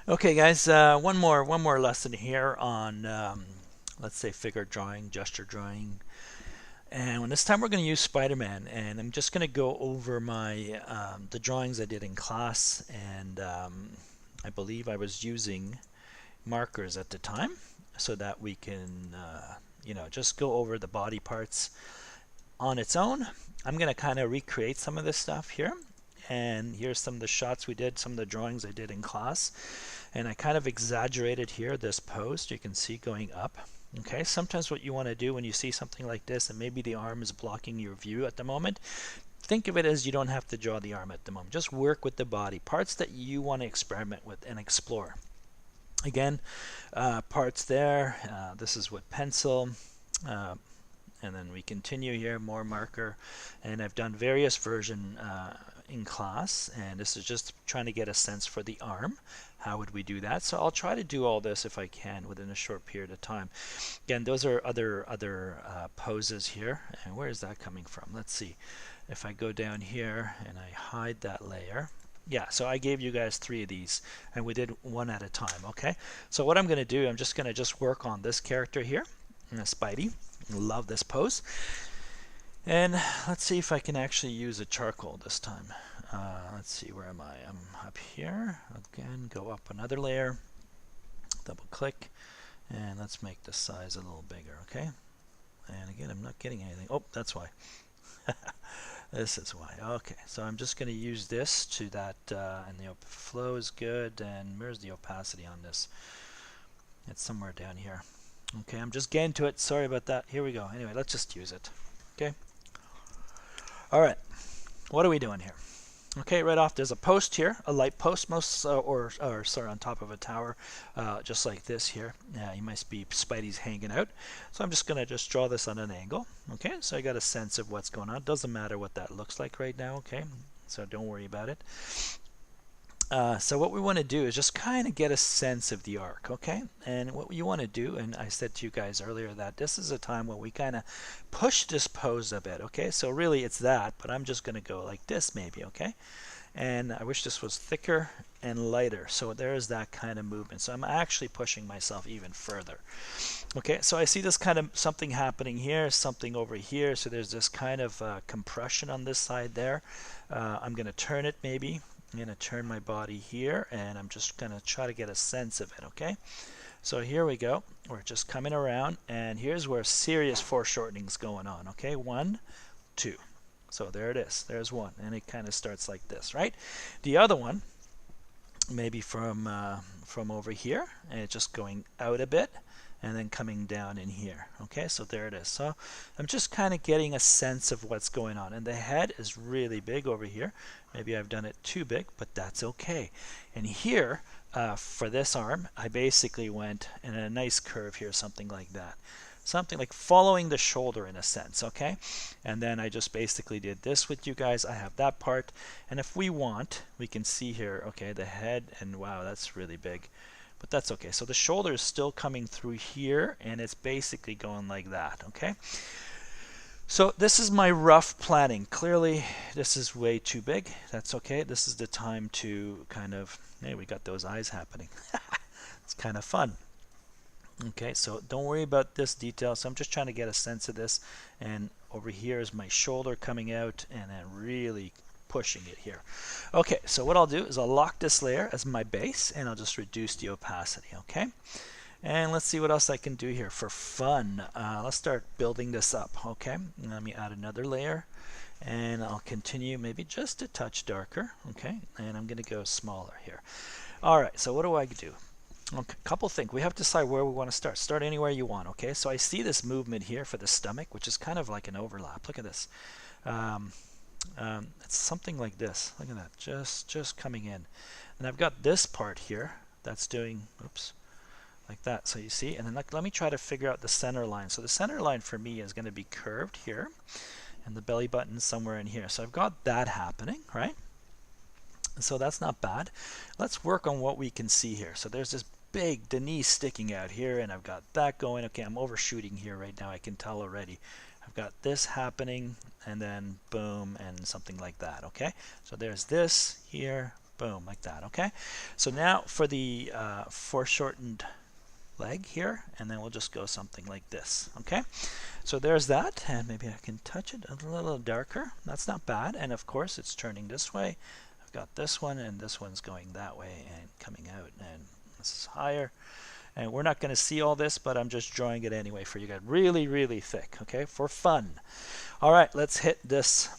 Okay, guys, one more lesson here on let's say figure drawing, gesture drawing, and this time we're going to use Spider-Man, and I'm just going to go over my the drawings I did in class, and I believe I was using markers at the time, so that we can just go over the body parts on its own. I'm going to kind of recreate some of this stuff here. And here's some of the shots we did, some of the drawings I did in class. And I kind of exaggerated here this post, you can see going up. Okay, sometimes what you want to do when you see something like this and maybe the arm is blocking your view at the moment, think of it as you don't have to draw the arm at the moment. Just work with the body, parts that you want to experiment with and explore. Again, parts there, this is with pencil. And then we continue here, more marker, and I've done various version in class, and this is just trying to get a sense for the arm. How would we do that? So I'll try to do all this if I can within a short period of time. Again, those are other poses here, and where is that coming from? Let's see. If I go down here and I hide that layer, yeah, so I gave you guys 3 of these, and we did one at a time. Okay, so what I'm going to do, I'm just going to work on this character here, Spidey. Love this pose. And let's see if I can actually use a charcoal this time. Let's see, where am I? I'm up here. Again, go up another layer, double click, and let's make the size a little bigger, okay? And again, I'm not getting anything. Oh, that's why. This is why. Okay, so I'm just going to use this to that, and the flow is good. And where's the opacity on this? It's somewhere down here. Okay, I'm just getting to it. Sorry about that. Here we go. Anyway, let's just use it. Okay. All right. What are we doing here? Okay, right off, there's a post here, a light post, or sorry, on top of a tower, just like this here. You might be Spidey's hanging out. So I'm just gonna draw this on an angle. Okay, so I got a sense of what's going on. Doesn't matter what that looks like right now. Okay, so don't worry about it. So what we want to do is just kind of get a sense of the arc, okay? And what you want to do, and I said to you guys earlier that this is a time where we kind of push this pose a bit, okay? So really it's that, but I'm just going to go like this maybe, okay? And I wish this was thicker and lighter, so there's that kind of movement. So I'm actually pushing myself even further. Okay, so I see this kind of something happening here, something over here, so there's this kind of compression on this side there. I'm going to turn it maybe. I'm going to turn my body here, and I'm just going to try to get a sense of it, okay? So here we go. We're just coming around, and here's where serious foreshortening is going on, okay? 1, 2. So there it is. There's one, and it kind of starts like this, right? The other one, maybe from over here, and it's just going out a bit, and then coming down in here. Okay, so there it is. So I'm just kind of getting a sense of what's going on. And the head is really big over here. Maybe I've done it too big, but that's okay. And here, for this arm, I basically went in a nice curve here, something like that. Something like following the shoulder in a sense, okay? And then I just basically did this with you guys. I have that part. And if we want, we can see here, okay, the head, and wow, that's really big. But that's okay. So the shoulder is still coming through here, and it's basically going like that, okay? So this is my rough planning. Clearly, this is way too big. That's okay. This is the time to kind of, hey, we got those eyes happening. It's kind of fun. Okay, so don't worry about this detail. So I'm just trying to get a sense of this. And over here is my shoulder coming out, and then really pushing it here. Okay, so what I'll do is I'll lock this layer as my base, and I'll just reduce the opacity, okay? And let's see what else I can do here for fun. Let's start building this up, okay? Let me add another layer, and I'll continue maybe just a touch darker, okay? And I'm gonna go smaller here. All right, so what do I do? Okay, couple things. We have to decide where we want to start. Start anywhere you want, okay? So I see this movement here for the stomach, which is kind of like an overlap. Look at this. It's something like this. Look at that, just coming in. And I've got this part here that's doing, oops, like that. So you see, and then let me try to figure out the center line. So the center line for me is going to be curved here, and the belly button somewhere in here. So I've got that happening, right? So that's not bad. Let's work on what we can see here. So there's this big Denise sticking out here, and I've got that going. Okay, I'm overshooting here right now. I can tell already. I've got this happening, and then boom, and something like that, okay? So there's this here, boom, like that. Okay, so now for the foreshortened leg here, and then we'll just go something like this. Okay, so there's that, and maybe I can touch it a little darker. That's not bad. And of course it's turning this way. I've got this one, and this one's going that way and coming out, and this is higher. And we're not going to see all this, but I'm just drawing it anyway for you guys. Really, really thick, okay, for fun. All right, let's hit this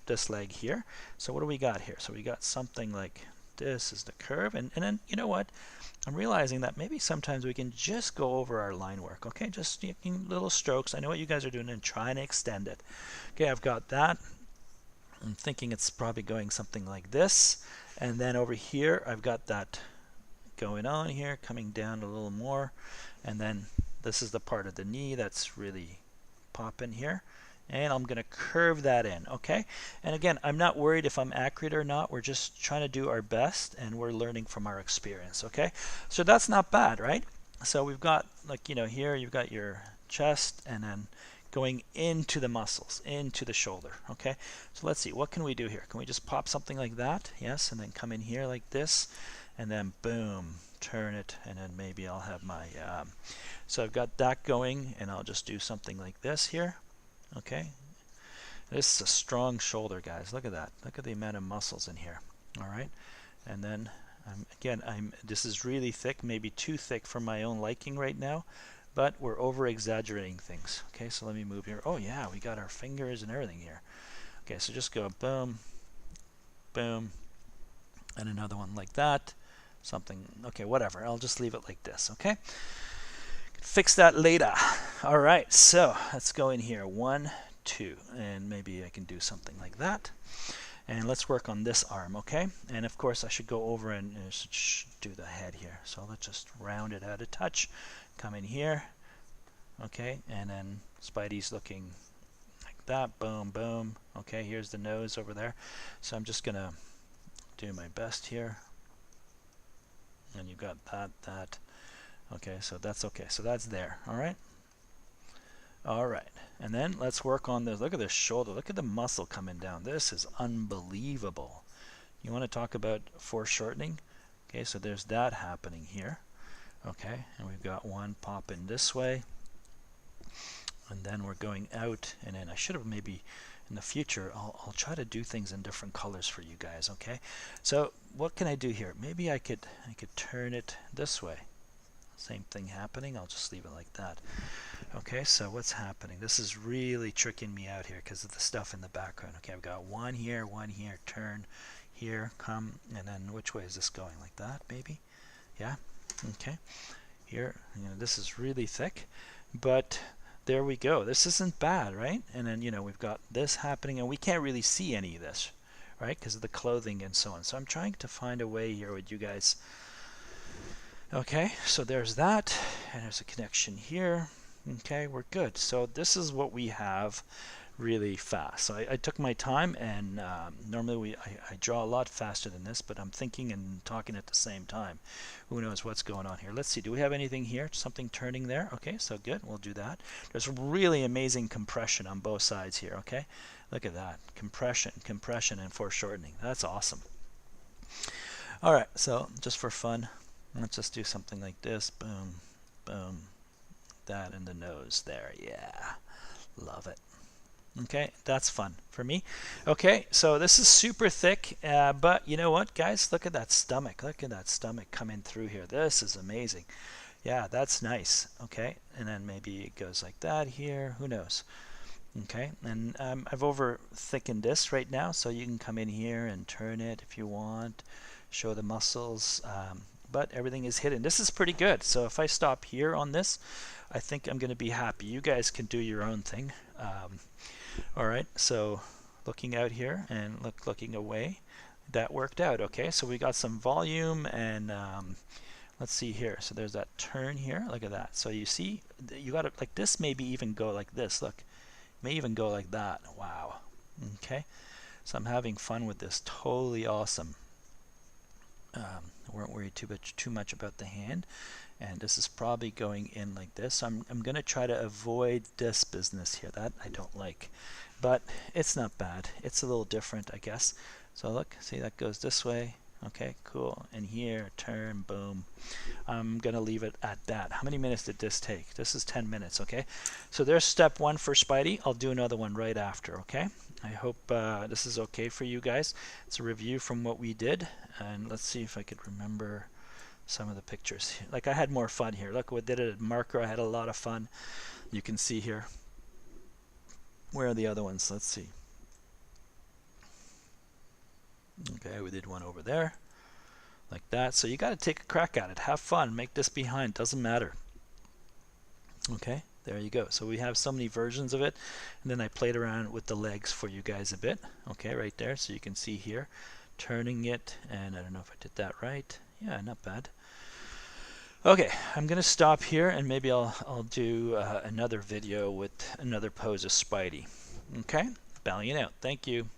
this leg here. So what do we got here? So we got something like this is the curve, and then you know what? I'm realizing that maybe sometimes we can just go over our line work, okay? Just little strokes. I know what you guys are doing and trying to extend it. Okay, I've got that. I'm thinking it's probably going something like this, and then over here I've got that going on here, coming down a little more, and then this is the part of the knee that's really popping here, and I'm going to curve that in. Okay, and again, I'm not worried if I'm accurate or not. We're just trying to do our best, and we're learning from our experience. Okay, so that's not bad, right? So we've got, like, you know, here you've got your chest, and then going into the muscles, into the shoulder. Okay, so let's see, what can we do here? Can we just pop something like that? Yes, and then come in here like this, and then boom, turn it, and then maybe I'll have my so I've got that going, and I'll just do something like this here. Okay, this is a strong shoulder, guys. Look at that. Look at the amount of muscles in here. All right, and then again, this is really thick, maybe too thick for my own liking right now, but we're over exaggerating things. Okay, so let me move here. Oh yeah, we got our fingers and everything here. Okay, so just go boom, boom, and another one like that. Something, okay, whatever. I'll just leave it like this. Okay, fix that later. All right, so let's go in here. 1, 2, and maybe I can do something like that. And let's work on this arm. Okay, and of course I should go over and do the head here. So let's just round it out a touch. Come in here. Okay, and then Spidey's looking like that. Boom, boom. Okay, here's the nose over there. So I'm just gonna do my best here. And you got that. Okay, so that's okay. So that's there. All right. All right. And then let's work on this. Look at this shoulder. Look at the muscle coming down. This is unbelievable. You want to talk about foreshortening? Okay, so there's that happening here. Okay, and we've got one popping this way. And then we're going out. And then I should have maybe in the future, I'll try to do things in different colors for you guys. Okay, so what can I do here? Maybe I could turn it this way. Same thing happening. I'll just leave it like that. Okay, so what's happening? This is really tricking me out here because of the stuff in the background. Okay, I've got one here, turn here, come, and then which way is this going? Like that, maybe? Yeah. Okay. Here, you know, this is really thick, but there we go. This isn't bad, right? And then, you know, we've got this happening, and we can't really see any of this, right? Because of the clothing and so on. So I'm trying to find a way here with you guys. Okay, so there's that, and there's a connection here. Okay, we're good. So this is what we have really fast. So I took my time, and normally I draw a lot faster than this, but I'm thinking and talking at the same time. Who knows what's going on here? Let's see, do we have anything here? Something turning there? Okay, so good, we'll do that. There's really amazing compression on both sides here, okay? Look at that, compression, and foreshortening. That's awesome. All right, so just for fun, let's just do something like this. Boom, boom, that in the nose there. Yeah, love it. Okay, that's fun for me. Okay, so this is super thick, but you know what, guys? Look at that stomach. Look at that stomach coming through here. This is amazing. Yeah, that's nice. Okay, and then maybe it goes like that here. Who knows? Okay, and I've over thickened this right now, so you can come in here and turn it if you want, show the muscles, but everything is hidden. This is pretty good. So if I stop here on this, I think I'm going to be happy. You guys can do your own thing. All right, so looking out here and looking away, that worked out. Okay, so we got some volume, and let's see here. So there's that turn here. Look at that. So you see, you got it like this. Maybe even go like this. Look, may even go like that. Wow. Okay, so I'm having fun with this. Totally awesome. Weren't worried too much about the hand, and this is probably going in like this. I'm going to try to avoid this business here. That I don't like, but it's not bad. It's a little different, I guess. So look, see, that goes this way. Okay, cool. And here, turn, boom. I'm going to leave it at that. How many minutes did this take? This is 10 minutes, okay? So there's step one for Spidey. I'll do another one right after, okay? I hope this is okay for you guys. It's a review from what we did. And let's see if I could remember some of the pictures. Like, I had more fun here. Look, what did it at marker. I had a lot of fun. You can see here. Where are the other ones? Let's see. Okay, we did one over there. Like that. So you got to take a crack at it. Have fun. Make this behind. Doesn't matter. Okay, there you go. So we have so many versions of it. And then I played around with the legs for you guys a bit. Okay, right there. So you can see here. Turning it. And I don't know if I did that right. Yeah, not bad. Okay, I'm going to stop here. And maybe I'll do another video with another pose of Spidey. Okay, bowing out. Thank you.